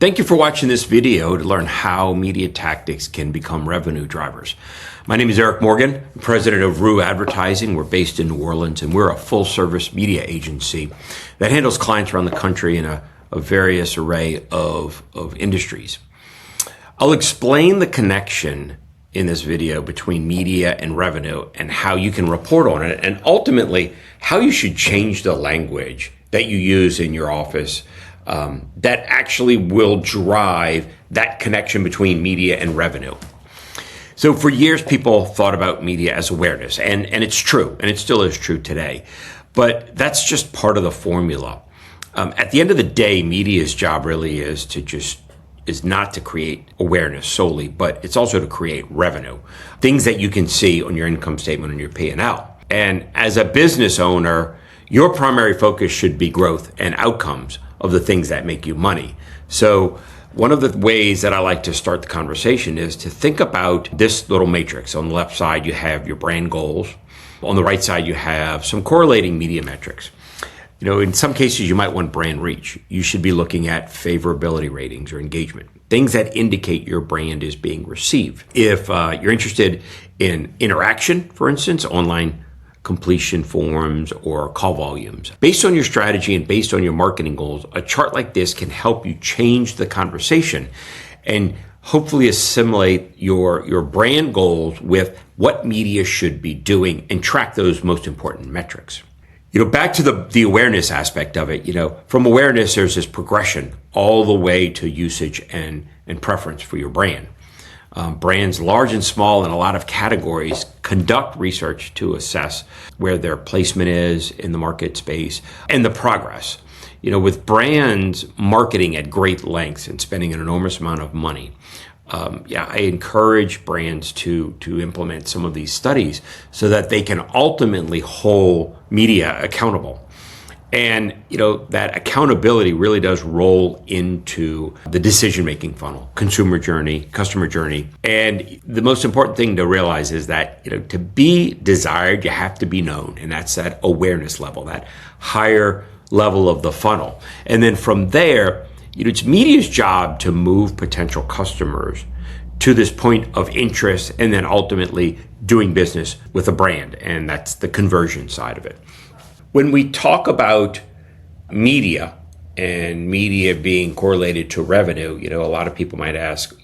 Thank you for watching this video to learn how media tactics can become revenue drivers. My name is Eric Morgan, president of Rue Advertising. We're based in New Orleans, and we're a full-service media agency that handles clients around the country in a various array of industries. I'll explain the connection in this video between media and revenue and how you can report on it, and ultimately how you should change the language that you use in your office that actually will drive that connection between media and revenue. So for years, people thought about media as awareness, and it's true, and it still is true today. But that's just part of the formula. At the end of the day, media's job really is not to create awareness solely, but it's also to create revenue, things that you can see on your income statement and your P&L. And as a business owner, your primary focus should be growth and outcomes of the things that make you money. So one of the ways that I like to start the conversation is to think about this little matrix. On the left side, you have your brand goals. On the right side, you have some correlating media metrics. In some cases, you might want brand reach. You should be looking at favorability ratings or engagement, things that indicate your brand is being received. If you're interested in interaction, for instance, online completion forms or call volumes. Based on your strategy and based on your marketing goals, a chart like this can help you change the conversation and hopefully assimilate your brand goals with what media should be doing and track those most important metrics. Back to the awareness aspect of it, from awareness, there's this progression all the way to usage and preference for your brand. Brands large and small in a lot of categories conduct research to assess where their placement is in the market space and the progress. With brands marketing at great lengths and spending an enormous amount of money, I encourage brands to implement some of these studies so that they can ultimately hold media accountable. And, that accountability really does roll into the decision-making funnel, consumer journey, customer journey. And the most important thing to realize is that, to be desired, you have to be known. And that's that awareness level, that higher level of the funnel. And then from there, it's media's job to move potential customers to this point of interest and then ultimately doing business with a brand. And that's the conversion side of it. When we talk about media and media being correlated to revenue, a lot of people might ask,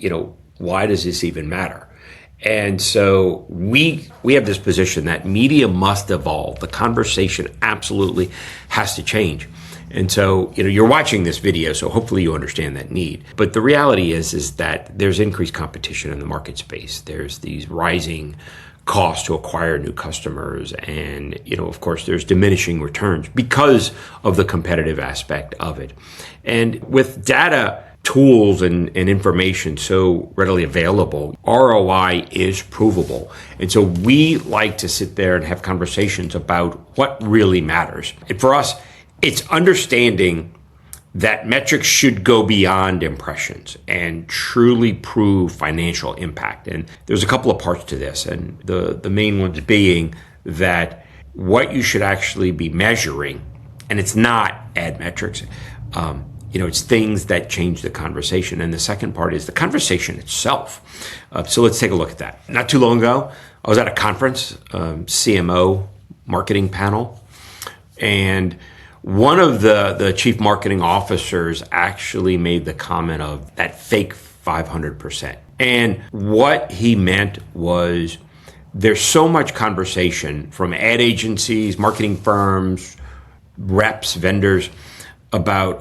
why does this even matter? And so we have this position that media must evolve. The conversation absolutely has to change. And so, you're watching this video, so hopefully you understand that need. But the reality is that there's increased competition in the market space. There's these rising costs to acquire new customers. And, of course, there's diminishing returns because of the competitive aspect of it. And with data, tools, and information so readily available, ROI is provable. And so we like to sit there and have conversations about what really matters. And for us, it's understanding that metrics should go beyond impressions and truly prove financial impact. And there's a couple of parts to this, and the main ones being that what you should actually be measuring, and it's not ad metrics, it's things that change the conversation. And the second part is the conversation itself. So let's take a look at that. Not too long ago, I was at a conference, CMO marketing panel, and one of the chief marketing officers actually made the comment of that fake 500%. And what he meant was there's so much conversation from ad agencies, marketing firms, reps, vendors about,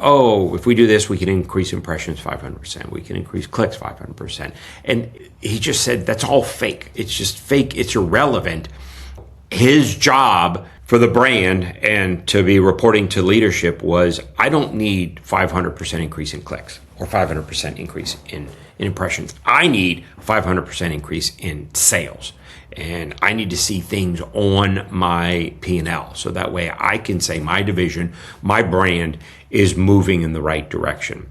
if we do this, we can increase impressions 500%. We can increase clicks 500%. And he just said, that's all fake. It's just fake. It's irrelevant. His job for the brand and to be reporting to leadership was, I don't need 500% increase in clicks or 500% increase in impressions. I need 500% increase in sales. And I need to see things on my P&L. So that way I can say my division, my brand is moving in the right direction.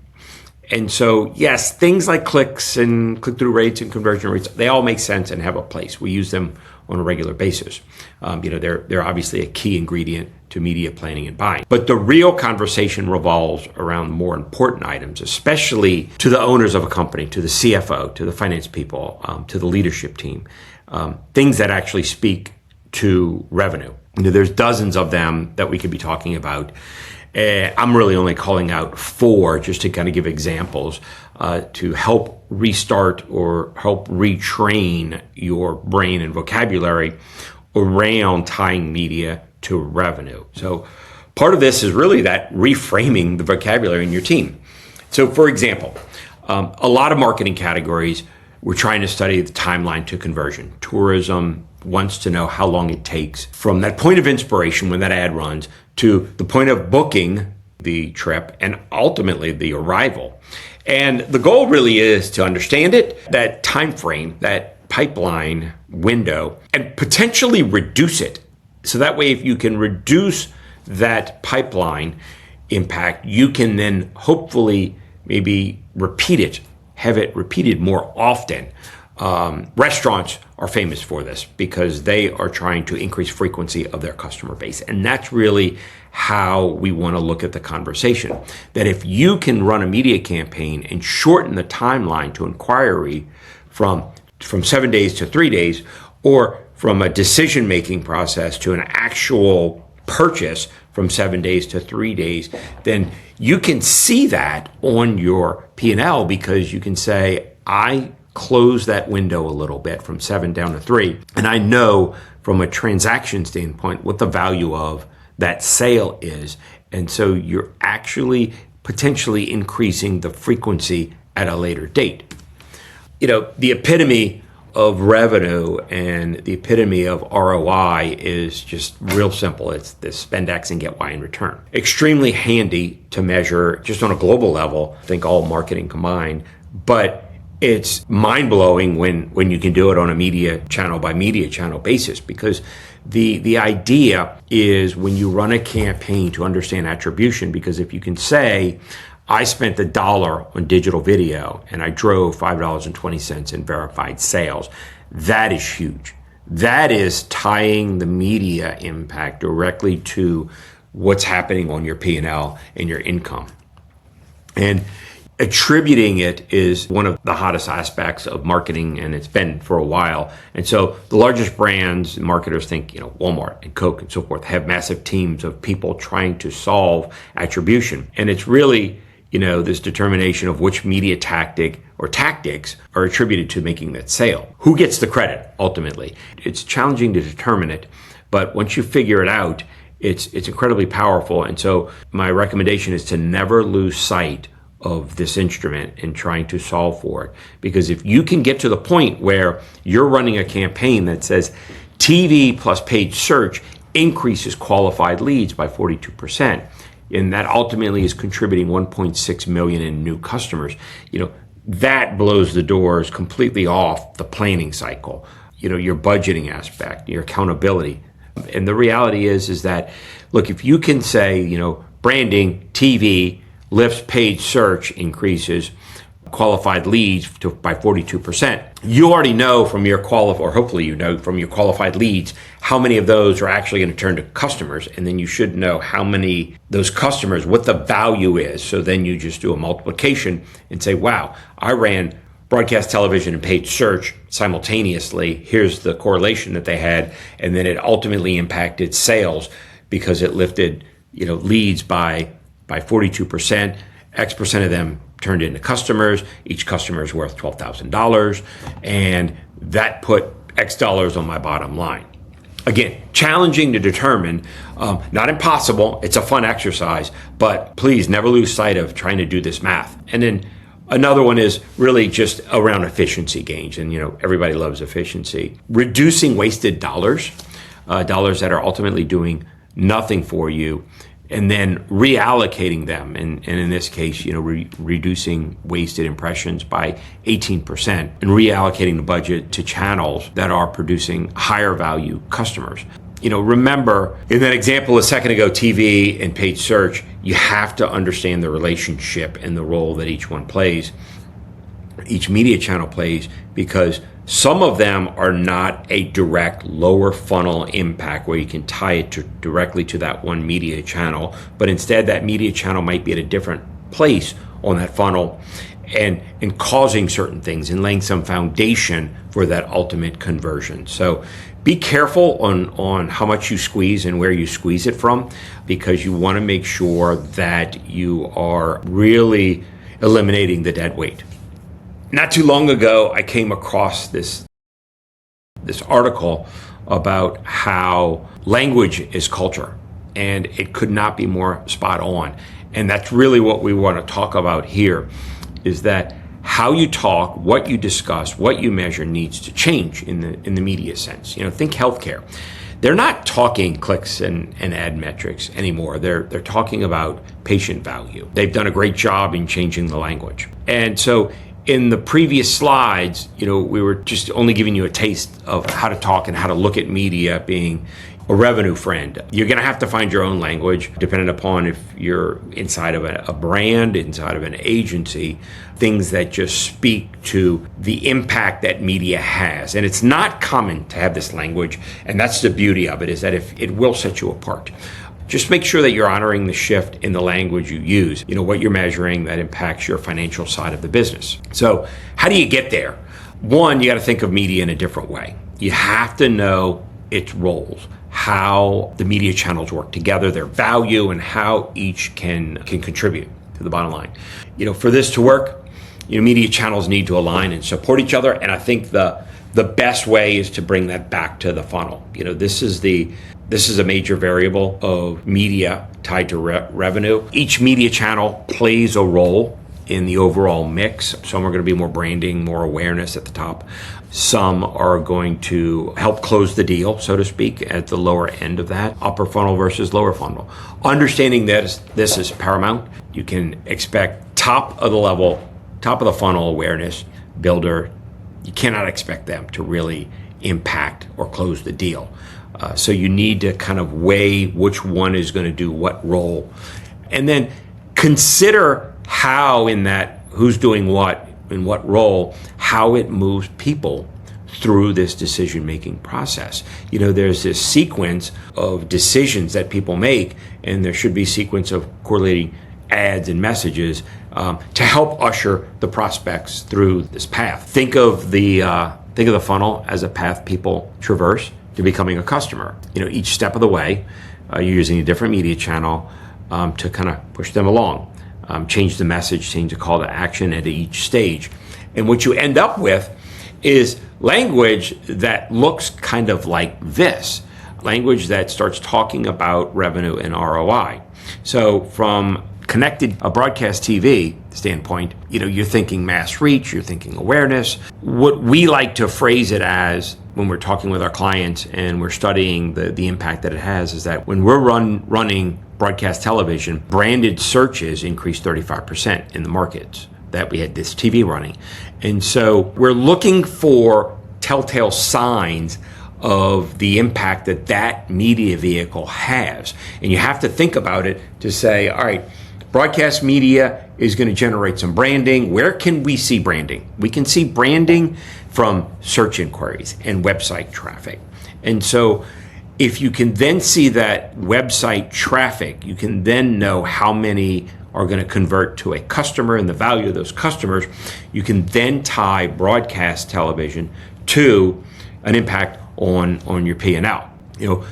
And so, yes, things like clicks and click-through rates and conversion rates, they all make sense and have a place. We use them on a regular basis. They're obviously a key ingredient to media planning and buying. But the real conversation revolves around more important items, especially to the owners of a company, to the CFO, to the finance people, to the leadership team, things that actually speak to revenue. There's dozens of them that we could be talking about. I'm really only calling out 4 just to kind of give examples to help restart or help retrain your brain and vocabulary around tying media to revenue. So part of this is really that reframing the vocabulary in your team. So for example, a lot of marketing categories, we're trying to study the timeline to conversion. Tourism wants to know how long it takes from that point of inspiration when that ad runs to the point of booking the trip and ultimately the arrival. And the goal really is to understand it, that time frame, that pipeline window, and potentially reduce it. So that way, if you can reduce that pipeline impact, you can then hopefully maybe repeat it, have it repeated more often. Restaurants are famous for this because they are trying to increase frequency of their customer base. And that's really how we want to look at the conversation. That if you can run a media campaign and shorten the timeline to inquiry from 7 days to 3 days, or from a decision-making process to an actual purchase from 7 days to 3 days, then you can see that on your P&L because you can say, I close that window a little bit from 7 down to 3. And I know from a transaction standpoint what the value of that sale is. And so you're actually potentially increasing the frequency at a later date. The epitome of revenue and the epitome of ROI is just real simple. It's this spend X and get Y in return. Extremely handy to measure just on a global level, I think all marketing combined, but it's mind-blowing when you can do it on a media channel by media channel basis, because the idea is when you run a campaign to understand attribution, because if you can say, I spent $1 on digital video and I drove $5.20 in verified sales, that is huge. That is tying the media impact directly to what's happening on your P&L and your income. And attributing it is one of the hottest aspects of marketing, and it's been for a while. And so the largest brands and marketers think, Walmart and Coke and so forth have massive teams of people trying to solve attribution. And it's really, this determination of which media tactic or tactics are attributed to making that sale. Who gets the credit ultimately? It's challenging to determine it, but once you figure it out, it's incredibly powerful. And so my recommendation is to never lose sight of this instrument and trying to solve for it. Because if you can get to the point where you're running a campaign that says TV plus paid search increases qualified leads by 42%, and that ultimately is contributing 1.6 million in new customers, that blows the doors completely off the planning cycle, your budgeting aspect, your accountability. And the reality is that, look, if you can say, branding, TV, lifts paid search increases qualified leads by 42%. You already know from your hopefully you know from your qualified leads how many of those are actually going to turn to customers, and then you should know how many those customers, what the value is. So then you just do a multiplication and say, wow, I ran broadcast television and paid search simultaneously. Here's the correlation that they had, and then it ultimately impacted sales because it lifted leads by 42%, X percent of them turned into customers. Each customer is worth $12,000, and that put X dollars on my bottom line. Again, challenging to determine, not impossible. It's a fun exercise, but please never lose sight of trying to do this math. And then another one is really just around efficiency gains, and everybody loves efficiency. Reducing wasted dollars that are ultimately doing nothing for you, and then reallocating them, and in this case, reducing wasted impressions by 18%, and reallocating the budget to channels that are producing higher value customers. Remember, in that example a second ago, TV and paid search, you have to understand the relationship and the role that each one plays. each media channel plays, because some of them are not a direct lower funnel impact where you can tie it directly to that one media channel, but instead that media channel might be at a different place on that funnel and causing certain things and laying some foundation for that ultimate conversion. So be careful on how much you squeeze and where you squeeze it from, because you want to make sure that you are really eliminating the dead weight. Not too long ago, I came across this article about how language is culture, and it could not be more spot on. And that's really what we want to talk about here, is that how you talk, what you discuss, what you measure needs to change in the media sense. Think healthcare. They're not talking clicks and ad metrics anymore. They're talking about patient value. They've done a great job in changing the language. And so in the previous slides, we were just only giving you a taste of how to talk and how to look at media being a revenue friend. You're going to have to find your own language, depending upon if you're inside of a brand, inside of an agency, things that just speak to the impact that media has. And it's not common to have this language, and that's the beauty of it, is that if it will set you apart. Just make sure that you're honoring the shift in the language you use, what you're measuring that impacts your financial side of the business. So how do you get there? One, you got to think of media in a different way. You have to know its roles, how the media channels work together, their value, and how each can contribute to the bottom line. For this to work, media channels need to align and support each other. And I think the best way is to bring that back to the funnel. This is a major variable of media tied to revenue. Each media channel plays a role in the overall mix. Some are going to be more branding, more awareness at the top. Some are going to help close the deal, so to speak, at the lower end of that, upper funnel versus lower funnel. Understanding that this is paramount, you can expect top of the funnel awareness builder. You cannot expect them to really impact or close the deal. So you need to kind of weigh which one is going to do what role. And then consider how in that, who's doing what, in what role, how it moves people through this decision-making process. There's this sequence of decisions that people make, and there should be a sequence of correlating ads and messages to help usher the prospects through this path. Think of the funnel as a path people traverse to becoming a customer. Each step of the way, you're using a different media channel to kind of push them along. Change the message, change the call to action at each stage. And what you end up with is language that looks kind of like this, language that starts talking about revenue and ROI. So from connected broadcast TV standpoint, you're thinking mass reach, you're thinking awareness. What we like to phrase it as when we're talking with our clients and we're studying the impact that it has is that when we're running broadcast television, branded searches increased 35% in the markets that we had this TV running. And so we're looking for telltale signs of the impact that media vehicle has. And you have to think about it to say, all right, broadcast media is going to generate some branding. Where can we see branding? We can see branding from search inquiries and website traffic. And so if you can then see that website traffic, you can then know how many are going to convert to a customer and the value of those customers. You can then tie broadcast television to an impact on your P&L.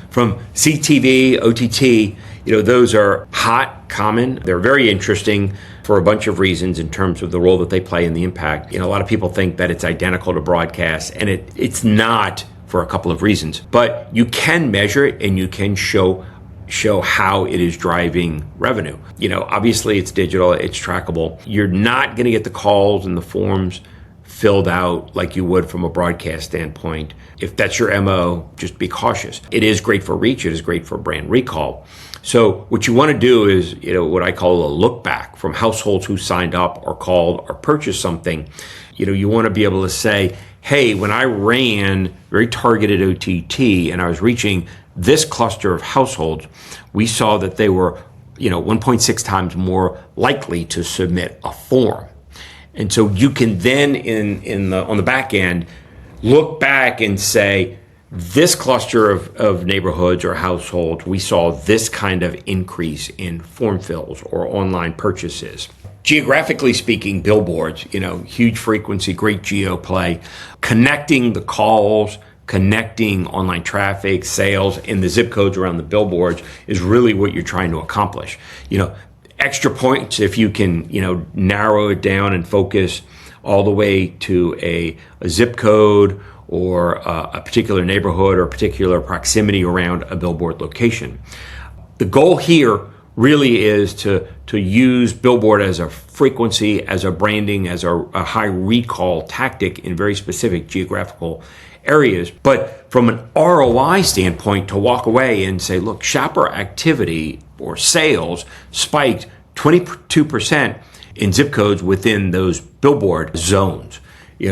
From CTV, OTT, those are hot, common. They're very interesting for a bunch of reasons in terms of the role that they play and the impact. A lot of people think that it's identical to broadcast, and it's not for a couple of reasons. But you can measure it and you can show how it is driving revenue. Obviously it's digital, it's trackable. You're not going to get the calls and the forms filled out like you would from a broadcast standpoint. If that's your MO, just be cautious. It is great for reach, it is great for brand recall. So what you want to do is, what I call a look back from households who signed up or called or purchased something. You want to be able to say, hey, when I ran very targeted OTT and I was reaching this cluster of households, we saw that they were, 1.6 times more likely to submit a form. And so you can then on the back end look back and say, this cluster of neighborhoods or households, we saw this kind of increase in form fills or online purchases. Geographically speaking, billboards, huge frequency, great geo play, connecting the calls, connecting online traffic, sales, and the zip codes around the billboards is really what you're trying to accomplish. Extra points if you can, narrow it down and focus all the way to a zip code or a particular neighborhood or a particular proximity around a billboard location. The goal here really is to use billboard as a frequency, as a branding, as a high recall tactic in very specific geographical areas. But from an ROI standpoint, to walk away and say, look, shopper activity or sales spiked 22% in zip codes within those billboard zones.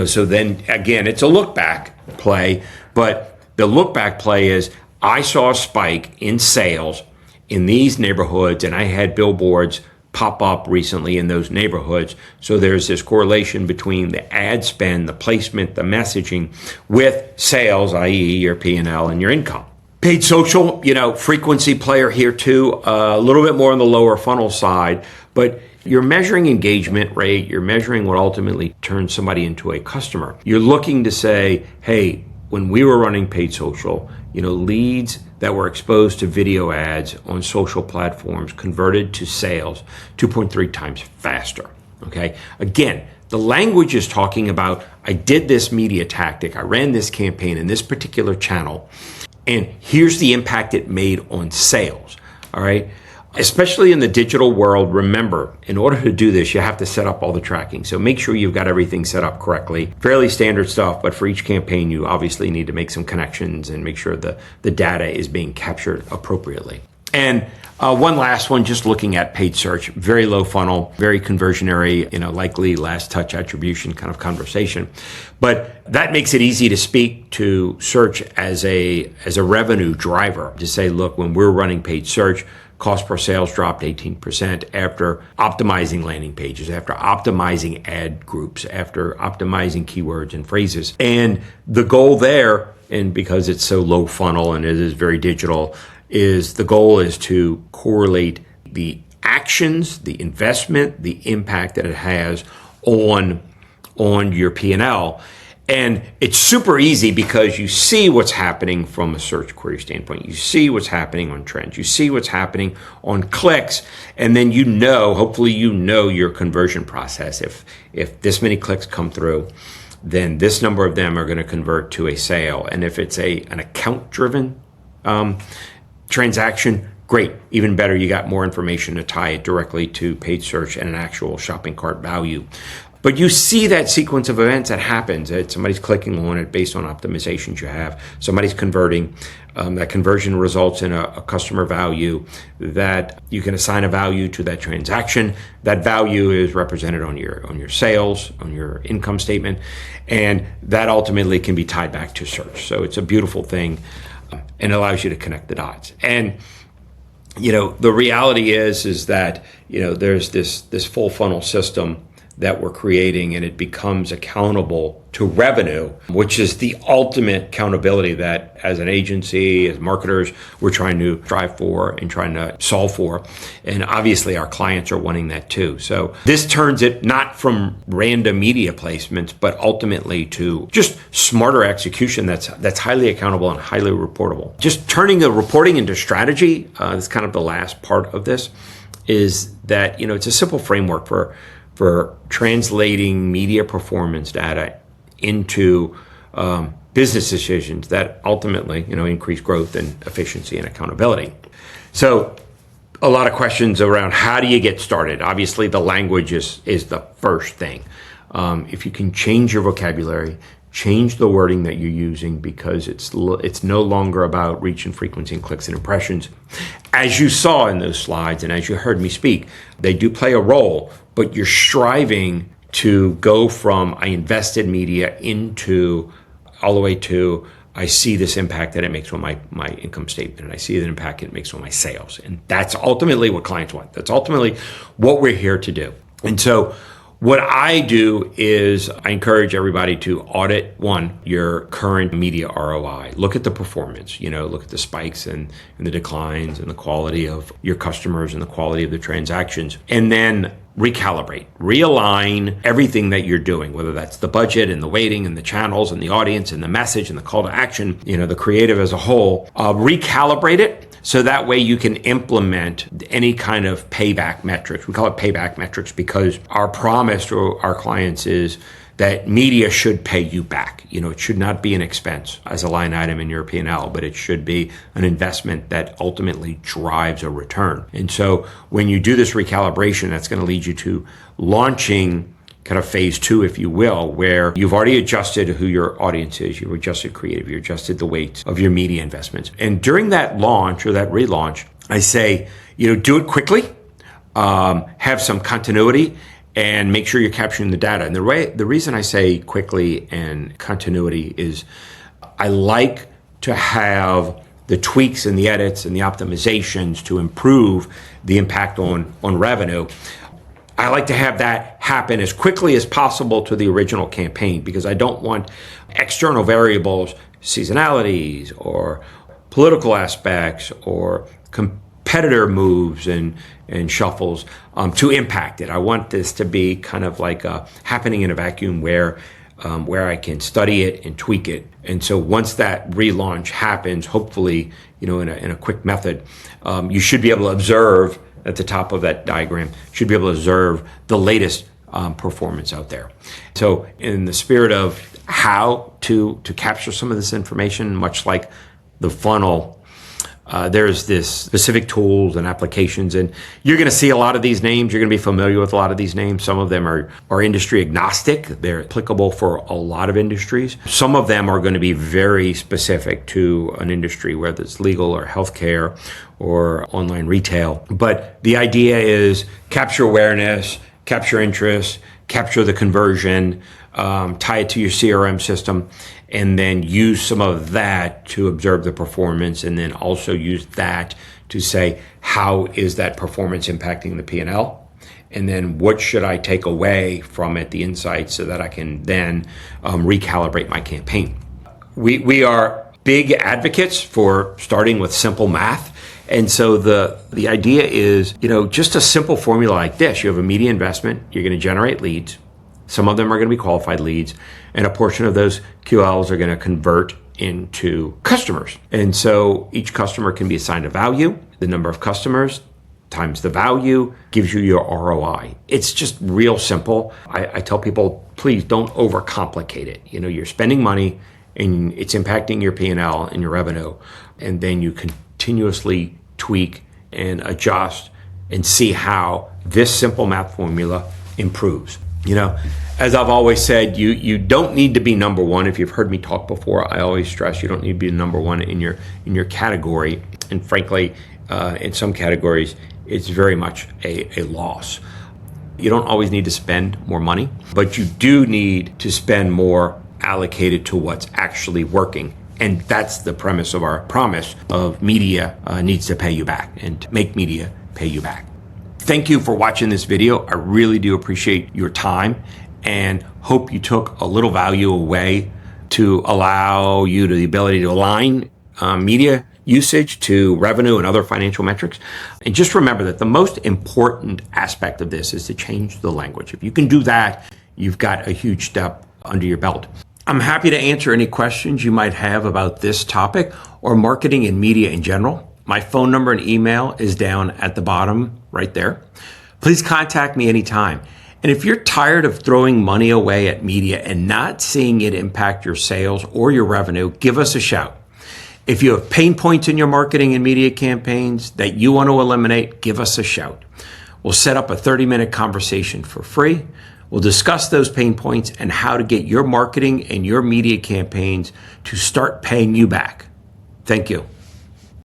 So then again, it's a look back play, but the look back play is I saw a spike in sales in these neighborhoods, and I had billboards pop up recently in those neighborhoods. So there's this correlation between the ad spend, the placement, the messaging with sales, i.e. your P&L and your income. Paid social, frequency player here too, a little bit more on the lower funnel side, but you're measuring engagement rate, you're measuring what ultimately turns somebody into a customer. You're looking to say, hey, when we were running paid social, leads that were exposed to video ads on social platforms converted to sales 2.3 times faster, okay? Again, the language is talking about, I did this media tactic, I ran this campaign in this particular channel, and here's the impact it made on sales, all right? Especially in the digital world, remember, in order to do this, you have to set up all the tracking. So make sure you've got everything set up correctly. Fairly standard stuff, but for each campaign, you obviously need to make some connections and make sure the data is being captured appropriately. And one last one, just looking at paid search, very low funnel, very conversionary, likely last touch attribution kind of conversation. But that makes it easy to speak to search as a revenue driver, to say, look, when we're running paid search, cost per sales dropped 18% after optimizing landing pages, after optimizing ad groups, after optimizing keywords and phrases. And the goal there, and because it's so low funnel and it is very digital, is the goal is to correlate the actions, the investment, the impact that it has on your P&L. And it's super easy because you see what's happening from a search query standpoint. You see what's happening on trends. You see what's happening on clicks. And then hopefully your conversion process. If this many clicks come through, then this number of them are going to convert to a sale. And if it's an account-driven transaction, great. Even better, you got more information to tie it directly to paid search and an actual shopping cart value. But you see that sequence of events that happens. Somebody's clicking on it based on optimizations you have. Somebody's converting. That conversion results in a customer value that you can assign a value to that transaction. That value is represented on your sales, on your income statement, and that ultimately can be tied back to search. So it's a beautiful thing and allows you to connect the dots. And the reality is that there's this full funnel system that we're creating, and it becomes accountable to revenue, which is the ultimate accountability that as an agency, as marketers, we're trying to strive for and trying to solve for. And obviously our clients are wanting that too. So this turns it not from random media placements, but ultimately to just smarter execution that's highly accountable and highly reportable. Just turning the reporting into strategy, that's kind of the last part of this, is that, it's a simple framework for translating media performance data into business decisions that ultimately, increase growth and efficiency and accountability. So a lot of questions around how do you get started? Obviously, the language is the first thing. If you can change your vocabulary, change the wording that you're using, because it's no longer about reach and frequency and clicks and impressions. As you saw in those slides and as you heard me speak, they do play a role, but you're striving to go from I invested media into all the way to I see this impact that it makes on my income statement, and I see the impact it makes on my sales. And that's ultimately what clients want. That's ultimately what we're here to do. And so What I do is I encourage everybody to audit, one, your current media ROI. Look at the performance, look at the spikes and the declines and the quality of your customers and the quality of the transactions. And then recalibrate, realign everything that you're doing, whether that's the budget and the weighting and the channels and the audience and the message and the call to action, the creative as a whole. Recalibrate it. So that way you can implement any kind of payback metrics. We call it payback metrics because our promise to our clients is that media should pay you back. It should not be an expense as a line item in your P&L, but it should be an investment that ultimately drives a return. And so when you do this recalibration, that's going to lead you to launching kind of phase 2, if you will, where you've already adjusted who your audience is, you've adjusted creative, you adjusted the weights of your media investments. And during that launch or that relaunch, I say, do it quickly, have some continuity, and make sure you're capturing the data. And the reason I say quickly and continuity is I like to have the tweaks and the edits and the optimizations to improve the impact on revenue. I like to have that happen as quickly as possible to the original campaign because I don't want external variables, seasonalities or political aspects or competitor moves and shuffles to impact it. I want this to be kind of like happening in a vacuum where I can study it and tweak it. And so once that relaunch happens, hopefully, in a quick method, you should be able to observe at the top of that diagram, should be able to observe the latest performance out there. So in the spirit of how to capture some of this information, much like the funnel, there's this specific tools and applications, and you're going to see a lot of these names. You're going to be familiar with a lot of these names. Some of them are industry agnostic. They're applicable for a lot of industries. Some of them are going to be very specific to an industry, whether it's legal or healthcare or online retail. But the idea is capture awareness, capture interest, capture the conversion, tie it to your CRM system, and then use some of that to observe the performance, and then also use that to say, how is that performance impacting the P&L? And then what should I take away from it, the insights, so that I can then recalibrate my campaign. We are big advocates for starting with simple math. And so the idea is, just a simple formula like this. You have a media investment, you're going to generate leads. Some of them are going to be qualified leads, and a portion of those QLs are going to convert into customers. And so each customer can be assigned a value. The number of customers times the value gives you your ROI. It's just real simple. I tell people, please don't overcomplicate it. You're spending money and it's impacting your P&L and your revenue. And then you continuously tweak and adjust and see how this simple math formula improves. As I've always said, you don't need to be number one. If you've heard me talk before, I always stress you don't need to be number one in your category. And frankly, in some categories, it's very much a loss. You don't always need to spend more money, but you do need to spend more allocated to what's actually working. And that's the premise of our promise of media needs to pay you back, and to make media pay you back. Thank you for watching this video. I really do appreciate your time and hope you took a little value away to allow you the ability to align media usage to revenue and other financial metrics. And just remember that the most important aspect of this is to change the language. If you can do that, you've got a huge step under your belt. I'm happy to answer any questions you might have about this topic or marketing and media in general. My phone number and email is down at the bottom right there. Please contact me anytime. And if you're tired of throwing money away at media and not seeing it impact your sales or your revenue, give us a shout. If you have pain points in your marketing and media campaigns that you want to eliminate, give us a shout. We'll set up a 30-minute conversation for free. We'll discuss those pain points and how to get your marketing and your media campaigns to start paying you back. Thank you.